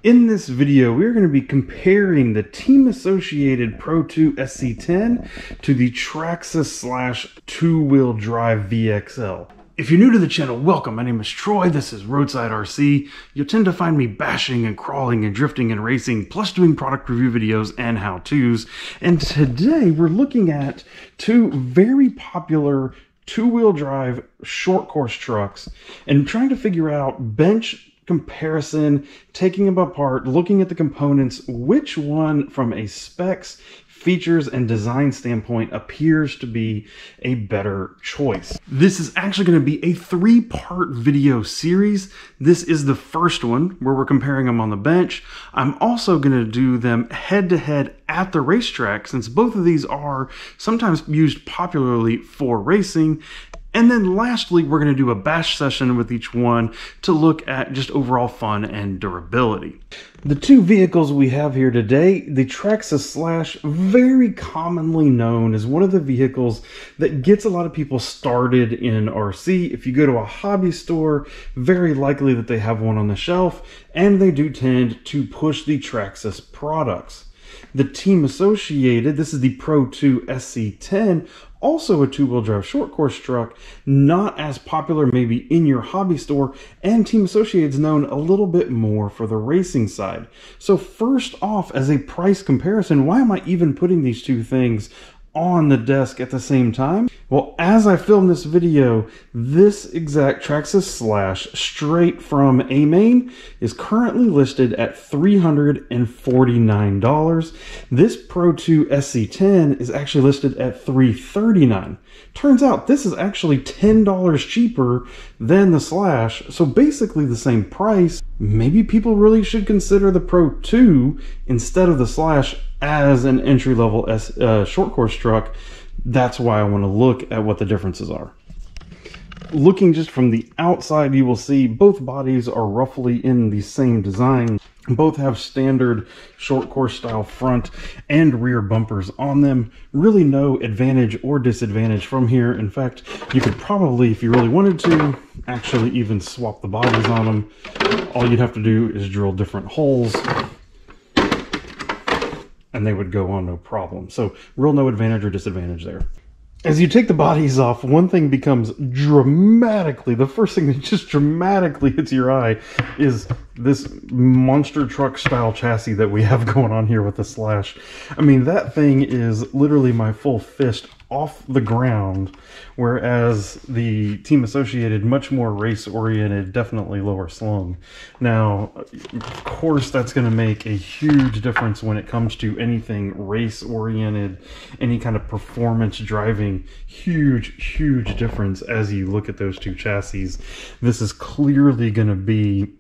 In this video, we're going to be comparing the Team Associated Pro2 SC10 to the Traxxas Slash 2-wheel drive VXL. If you're new to the channel, welcome. My name is Troy. This is Roadside RC. You'll tend to find me bashing and crawling and drifting and racing, plus doing product review videos and how-tos. And today we're looking at two very popular two-wheel drive short course trucks and trying to figure out bench comparison, taking them apart, looking at the components, which one from a specs, features, and design standpoint appears to be a better choice. This is actually going to be a three-part video series. This is the first one where we're comparing them on the bench. I'm also going to do them head-to-head at the racetrack, since both of these are sometimes used popularly for racing. And then lastly, we're going to do a bash session with each one to look at just overall fun and durability. The two vehicles we have here today, the Traxxas Slash, very commonly known as one of the vehicles that gets a lot of people started in RC. If you go to a hobby store, very likely that they have one on the shelf, and they do tend to push the Traxxas products. The Team Associated, this is the Pro2 SC10, also a two-wheel drive short course truck, not as popular maybe in your hobby store, and Team Associated is known a little bit more for the racing side. So first off, as a price comparison, why am I even putting these two things on the desk at the same time? Well, as I film this video, this exact Traxxas Slash straight from A-Main is currently listed at $349. This Pro2 SC10 is actually listed at $339. Turns out this is actually $10 cheaper than the Slash, so basically the same price. Maybe people really should consider the Pro2 instead of the Slash as an entry-level short course truck. That's why I want to look at what the differences are. Looking just from the outside, you will see both bodies are roughly in the same design. Both have standard short course style front and rear bumpers on them. Really no advantage or disadvantage from here. In fact, you could probably, if you really wanted to, actually even swap the bodies on them. All you'd have to do is drill different holes, and they would go on no problem. So real no advantage or disadvantage there. As you take the bodies off, one thing becomes dramatically, the first thing that just dramatically hits your eye is this monster truck style chassis that we have going on here with the Slash. I mean, that thing is literally my full fist off the ground, whereas the Team Associated, much more race oriented, definitely lower slung. Now, of course, that's going to make a huge difference when it comes to anything race oriented, any kind of performance driving. Huge difference as you look at those two chassis. This is clearly going to be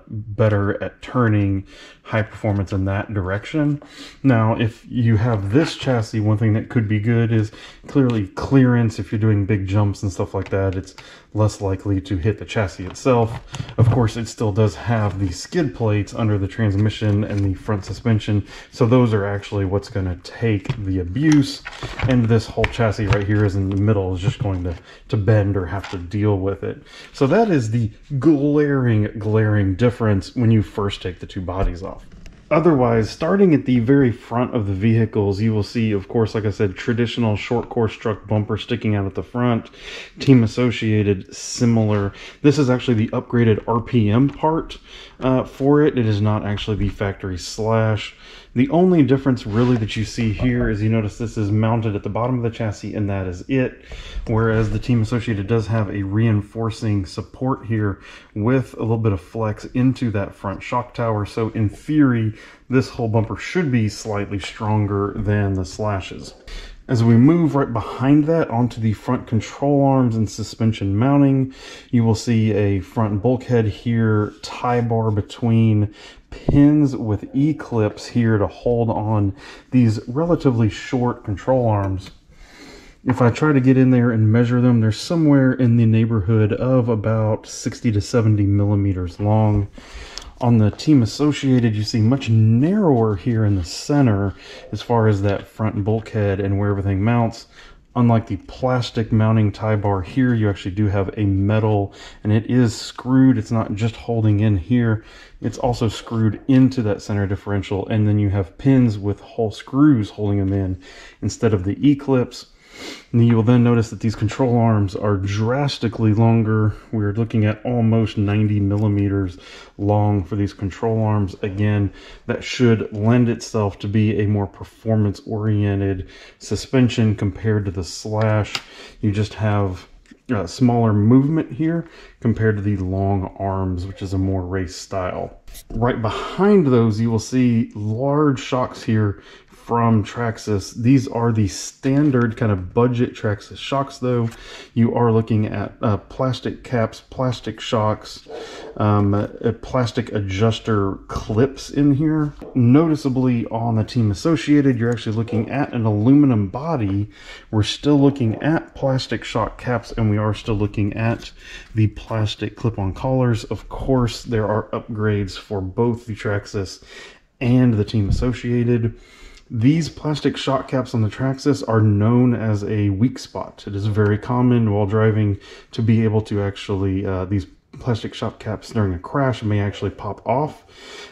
better at turning, high performance in that direction. Now, if you have this chassis, one thing that could be good is clearly clearance. If you're doing big jumps and stuff like that, it's less likely to hit the chassis itself. Of course, it still does have the skid plates under the transmission and the front suspension, so those are actually what's going to take the abuse, and this whole chassis right here is in the middle, is just going to bend or have to deal with it. So that is the glaring difference when you first take the two bodies off. Otherwise, starting at the very front of the vehicles, you will see, of course, like I said, traditional short course truck bumper sticking out at the front. Team Associated, similar. This is actually the upgraded RPM part for it. It is not actually the factory Slash. The only difference really that you see here is you notice this is mounted at the bottom of the chassis, and that is it. Whereas the Team Associated does have a reinforcing support here with a little bit of flex into that front shock tower. So in theory, this whole bumper should be slightly stronger than the Slashes. As we move right behind that onto the front control arms and suspension mounting, you will see a front bulkhead here, tie bar between pins with E-clips here to hold on these relatively short control arms. If I try to get in there and measure them, they're somewhere in the neighborhood of about 60 to 70 millimeters long. On the Team Associated, you see much narrower here in the center as far as that front bulkhead and where everything mounts. Unlike the plastic mounting tie bar here, you actually do have a metal, and it is screwed. It's not just holding in here. It's also screwed into that center differential, and then you have pins with whole screws holding them in instead of the E-clips. And you will then notice that these control arms are drastically longer. We're looking at almost 90 millimeters long for these control arms. Again, that should lend itself to be a more performance-oriented suspension compared to the Slash. You just have smaller movement here compared to the long arms, which is a more race style. Right behind those, you will see large shocks here from Traxxas. These are the standard kind of budget Traxxas shocks, though. You are looking at plastic caps, plastic shocks, plastic adjuster clips in here. Noticeably on the Team Associated, you're actually looking at an aluminum body. We're still looking at plastic shock caps, and we are still looking at the plastic clip-on collars. Of course, there are upgrades for both the Traxxas and the Team Associated. These plastic shock caps on the Traxxas are known as a weak spot. It is very common while driving to be able to actually, these plastic shock caps during a crash may actually pop off.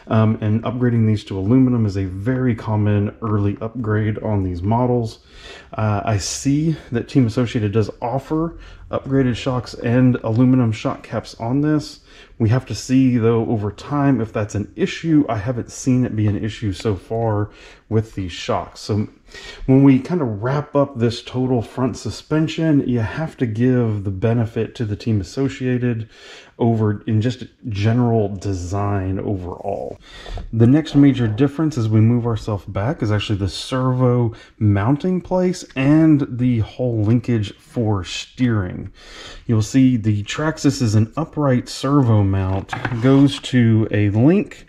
And upgrading these to aluminum is a very common early upgrade on these models. I see that Team Associated does offer upgraded shocks and aluminum shock caps on this. We have to see, though, over time if that's an issue. I haven't seen it be an issue so far with these shocks. So when we kind of wrap up this total front suspension, you have to give the benefit to the Team Associated over in just general design overall. The next major difference as we move ourselves back is actually the servo mounting place and the whole linkage for steering. You'll see the Traxxas is an upright servo mount, goes to a link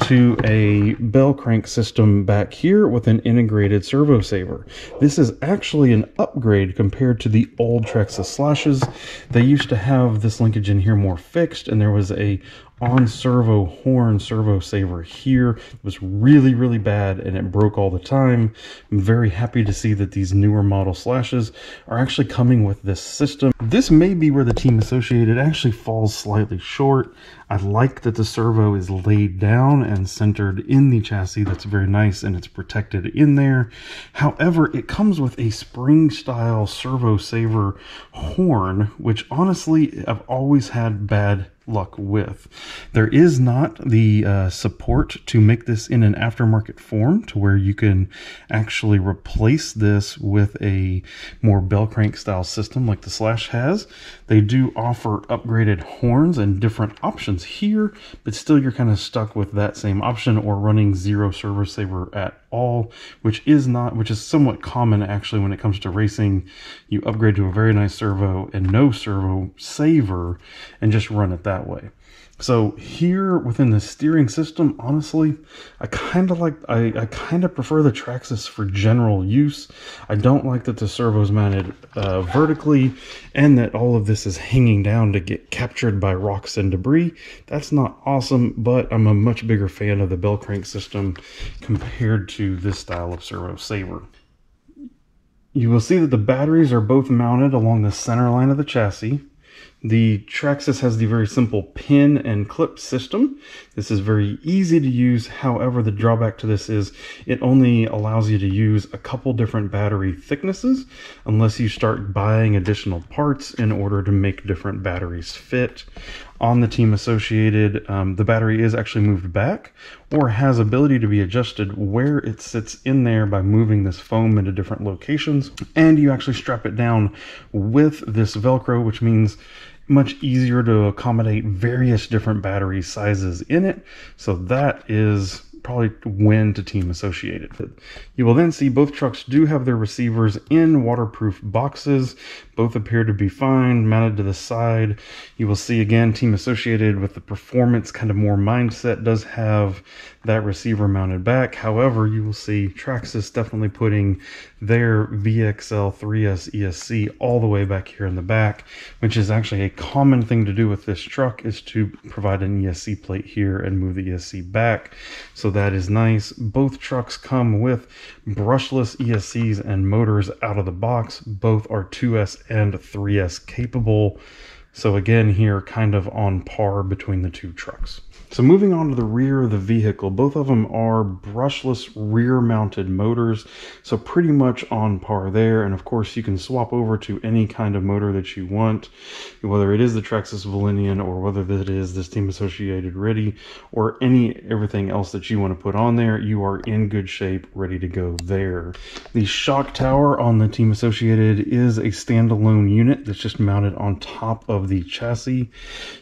to a bell crank system back here with an integrated servo saver. This is actually an upgrade compared to the old Traxxas Slashes. They used to have this linkage in here more fixed, and there was a on servo horn servo saver here. It was really, really bad, and it broke all the time. I'm very happy to see that these newer model Slashes are actually coming with this system. This may be where the Team Associated actually falls slightly short. I like that the servo is laid down and centered in the chassis. That's very nice, and it's protected in there. However, it comes with a spring style servo saver horn, which honestly I've always had bad luck with. There is not the support to make this in an aftermarket form to where you can actually replace this with a more bell crank style system like the Slash has. They do offer upgraded horns and different options here, but still you're kind of stuck with that same option or running zero servo saver at all, which is somewhat common actually when it comes to racing. You upgrade to a very nice servo and no servo saver and just run it that way. So here within the steering system, honestly, I kind of prefer the Traxxas for general use. I don't like that the servo's mounted vertically and that all of this is hanging down to get captured by rocks and debris. That's not awesome, but I'm a much bigger fan of the bell crank system compared to this style of servo saver. You will see that the batteries are both mounted along the center line of the chassis. The Traxxas has the very simple pin and clip system. This is very easy to use. However, the drawback to this is it only allows you to use a couple different battery thicknesses unless you start buying additional parts in order to make different batteries fit. On the Team Associated, the battery is actually moved back or has ability to be adjusted where it sits in there by moving this foam into different locations. And you actually strap it down with this Velcro, which means much easier to accommodate various different battery sizes in it. So that is probably win to Team Associated. You will then see both trucks do have their receivers in waterproof boxes. Both appear to be fine, mounted to the side. You will see again Team Associated with the performance kind of more mindset does have that receiver mounted back. However, you will see Traxxas definitely putting their VXL 3S ESC all the way back here in the back, which is actually a common thing to do with this truck, is to provide an ESC plate here and move the ESC back. So so that is nice. Both trucks come with brushless ESCs and motors out of the box. Both are 2S and 3S capable. So again, here kind of on par between the two trucks. So moving on to the rear of the vehicle, both of them are brushless rear mounted motors, so pretty much on par there. And of course you can swap over to any kind of motor that you want, whether it is the Traxxas Valenian or whether it is this Team Associated Ready or everything else that you want to put on there. You are in good shape, ready to go there. The shock tower on the Team Associated is a standalone unit that's just mounted on top of the chassis.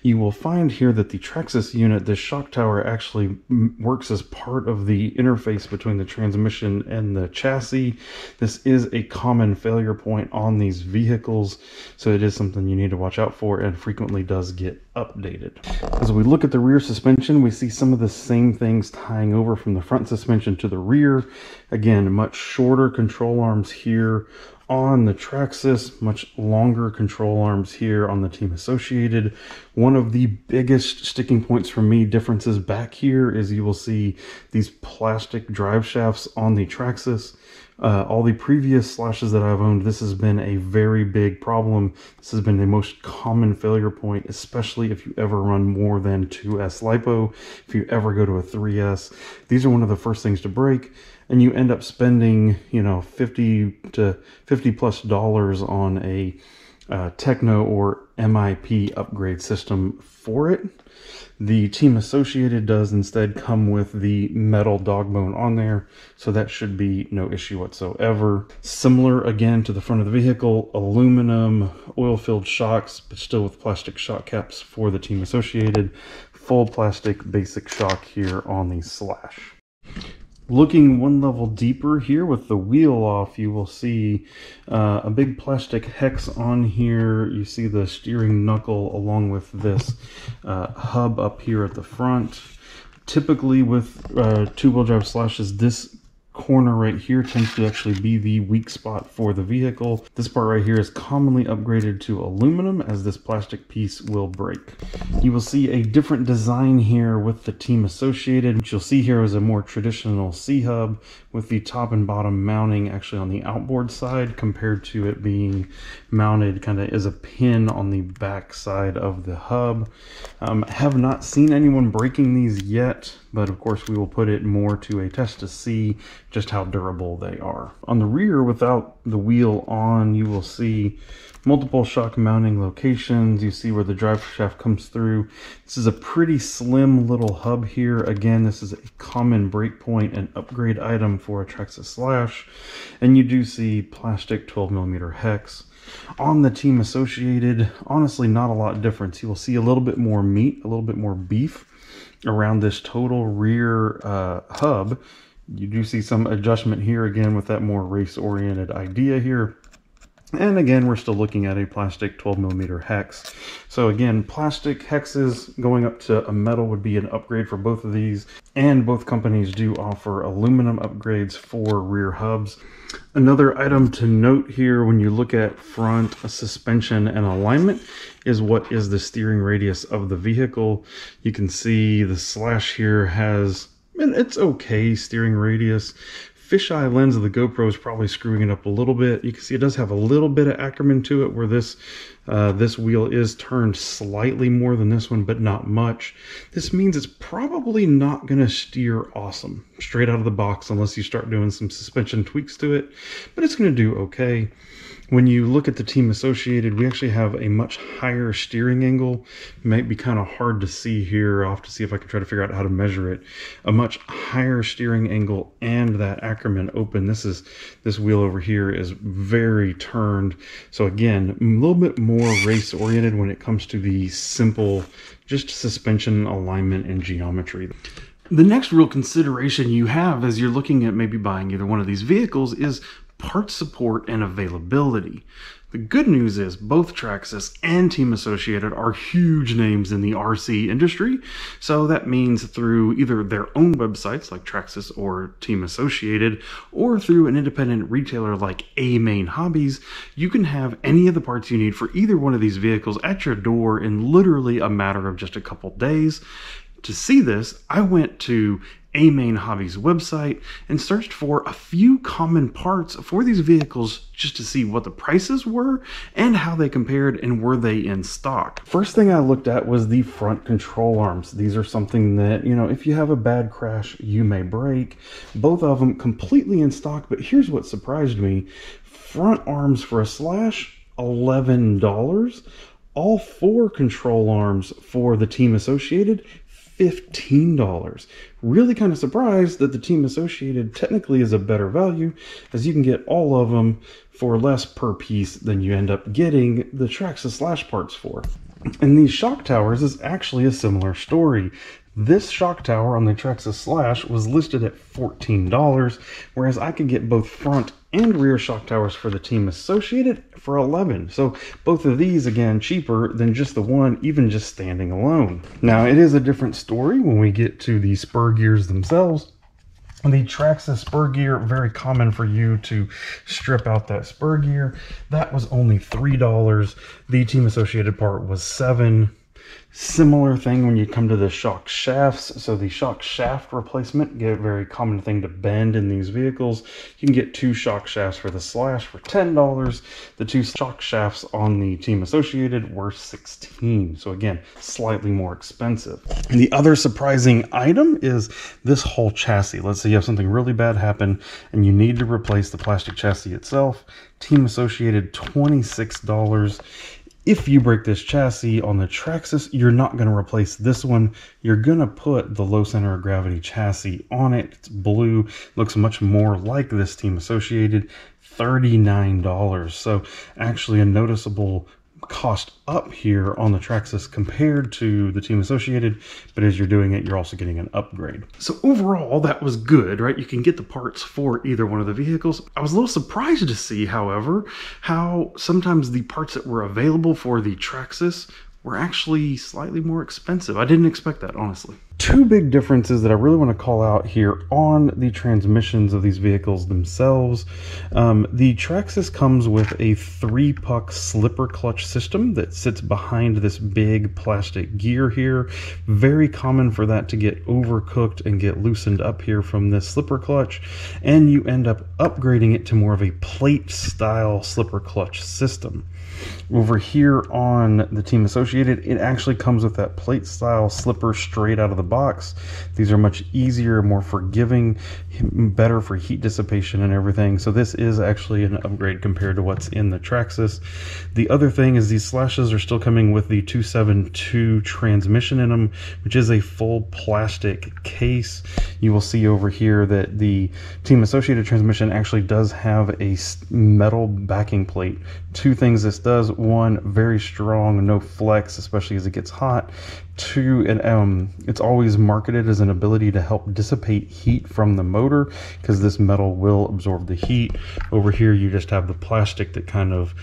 You will find here that the Traxxas unit, the shock tower, actually works as part of the interface between the transmission and the chassis. This is a common failure point on these vehicles, so it is something you need to watch out for and frequently does get updated. As we look at the rear suspension, we see some of the same things tying over from the front suspension to the rear. Again, much shorter control arms here on the Traxxas, much longer control arms here on the Team Associated. One of the biggest sticking points for me, differences back here, is you will see these plastic drive shafts on the Traxxas. All the previous Slashes that I've owned, this has been a very big problem. This has been the most common failure point, especially if you ever run more than 2S LiPo, if you ever go to a 3S. These are one of the first things to break, and you end up spending, you know, $50 to $50+ on a Techno or MIP upgrade system for it. The Team Associated does instead come with the metal dog bone on there, so that should be no issue whatsoever. Similar again to the front of the vehicle, aluminum oil-filled shocks, but still with plastic shock caps for the Team Associated. Full plastic basic shock here on the Slash. Looking one level deeper here with the wheel off, you will see a big plastic hex on here. You see the steering knuckle along with this hub up here at the front. Typically with two-wheel drive Slashes, this corner right here tends to actually be the weak spot for the vehicle. This part right here is commonly upgraded to aluminum, as this plastic piece will break. You will see a different design here with the Team Associated, which you'll see here is a more traditional C-hub with the top and bottom mounting actually on the outboard side, compared to it being mounted kind of as a pin on the back side of the hub. Have not seen anyone breaking these yet, but of course we will put it more to a test to see just how durable they are. On the rear, without the wheel on, you will see multiple shock mounting locations. You see where the drive shaft comes through. This is a pretty slim little hub here. Again, this is a common breakpoint and upgrade item for a Traxxas Slash. And you do see plastic 12mm hex. On the Team Associated, honestly, not a lot of difference. You will see a little bit more meat, a little bit more beef around this total rear hub. You do see some adjustment here again with that more race-oriented idea here. And again, we're still looking at a plastic 12mm hex. So again, plastic hexes going up to a metal would be an upgrade for both of these. And both companies do offer aluminum upgrades for rear hubs. Another item to note here when you look at front suspension and alignment is what is the steering radius of the vehicle. You can see the Slash here has, and it's okay steering radius. Fisheye lens of the GoPro is probably screwing it up a little bit. You can see it does have a little bit of Ackerman to it, where this wheel is turned slightly more than this one, but not much. This means it's probably not going to steer awesome straight out of the box unless you start doing some suspension tweaks to it, but it's going to do okay. When you look at the Team Associated, we actually have a much higher steering angle. It might be kind of hard to see here. I'll have to see if I can try to figure out how to measure it. A much higher steering angle and that Ackerman open. This wheel over here is very turned. So again, a little bit more race oriented when it comes to the simple, just suspension alignment and geometry. The next real consideration you have as you're looking at maybe buying either one of these vehicles is part support and availability. The good news is both Traxxas and Team Associated are huge names in the RC industry, so that means through either their own websites like Traxxas or Team Associated, or through an independent retailer like A-Main Hobbies, you can have any of the parts you need for either one of these vehicles at your door in literally a matter of just a couple days. To see this, I went to A Main Hobbies website and searched for a few common parts for these vehicles just to see what the prices were and how they compared and were they in stock. First thing I looked at was the front control arms. These are something that, you know, if you have a bad crash, you may break. Both of them completely in stock, but here's what surprised me. Front arms for a Slash, $11. All 4 control arms for the Team Associated, $15. Really kind of surprised that the Team Associated technically is a better value, as you can get all of them for less per piece than you end up getting the Traxxas Slash parts for. And these shock towers is actually a similar story. This shock tower on the Traxxas Slash was listed at $14, whereas I could get both front and rear shock towers for the Team Associated for $11. So both of these, again, cheaper than just the one, even just standing alone. Now, it is a different story when we get to the spur gears themselves. The Traxxas spur gear, very common for you to strip out that spur gear. That was only $3. The Team Associated part was $7. Similar thing when you come to the shock shafts. So the shock shaft replacement, get a very common thing to bend in these vehicles. You can get 2 shock shafts for the Slash for $10. The 2 shock shafts on the Team Associated were $16. So again, slightly more expensive. And the other surprising item is this whole chassis. Let's say you have something really bad happen and you need to replace the plastic chassis itself. Team Associated, $26. If you break this chassis on the Traxxas, you're not going to replace this one. You're going to put the low center of gravity chassis on it. It's blue, looks much more like this Team Associated, $39. So actually a noticeable cost up here on the Traxxas compared to the Team Associated, but as you're doing it, you're also getting an upgrade. So overall, that was good, right? You can get the parts for either one of the vehicles. I was a little surprised to see, however, how sometimes the parts that were available for the Traxxas were actually slightly more expensive. I didn't expect that, honestly. 2 big differences that I really want to call out here on the transmissions of these vehicles themselves. The Traxxas comes with a 3-puck slipper clutch system that sits behind this big plastic gear here. Very common for that to get overcooked and get loosened up here from this slipper clutch, and you end up upgrading it to more of a plate style slipper clutch system. Over here on the Team Associated, it actually comes with that plate style slipper straight out of the box. These are much easier, more forgiving, better for heat dissipation and everything. So this is actually an upgrade compared to what's in the Traxxas. The other thing is these Slashes are still coming with the 272 transmission in them, which is a full plastic case. You will see over here that the Team Associated transmission actually does have a metal backing plate. 2 things this does: 1, very strong, no flex, especially as it gets hot. 2, it's always marketed as an ability to help dissipate heat from the motor, because this metal will absorb the heat. Over here you just have the plastic that kind of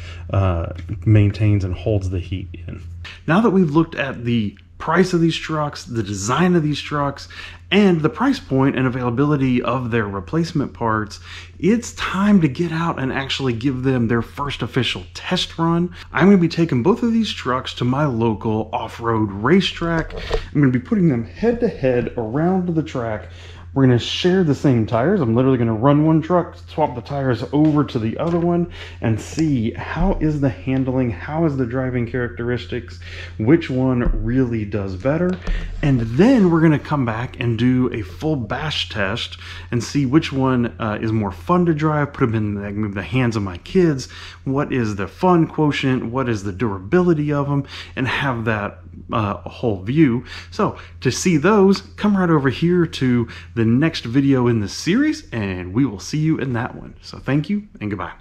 maintains and holds the heat in. Now that we've looked at the price of these trucks, the design of these trucks, and the price point and availability of their replacement parts, it's time to get out and actually give them their first official test run. I'm going to be taking both of these trucks to my local off-road racetrack. I'm going to be putting them head to head around the track. We're going to share the same tires. I'm literally going to run one truck, swap the tires over to the other one, and see how is the handling, how is the driving characteristics, which one really does better. And then we're going to come back and do a full bash test and see which one is more fun to drive, put them in the hands of my kids, what is the fun quotient, what is the durability of them, and have that whole view. So to see those, come right over here to the next video in the series, and we will see you in that one. So thank you and goodbye.